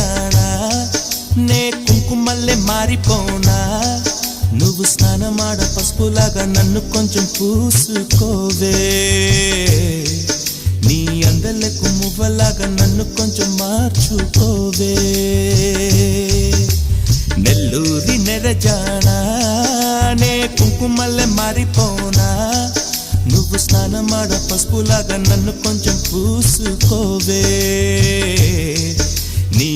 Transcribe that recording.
జానా నే కుంకుమల్లే మారిపోనా నువ్వు స్నానమాడ పసుపులాగా నన్ను కొంచెం పూసుకోవే నీ అందలకు మువ్వలాగా నన్ను కొంచెం మార్చుకోవే నెల్లూరి నెరజానా నే కుంకుమల్లే మారిపోనా నువ్వు స్నానమాడ పసుపులాగా నన్ను కొంచెం పూసుకోవే నీ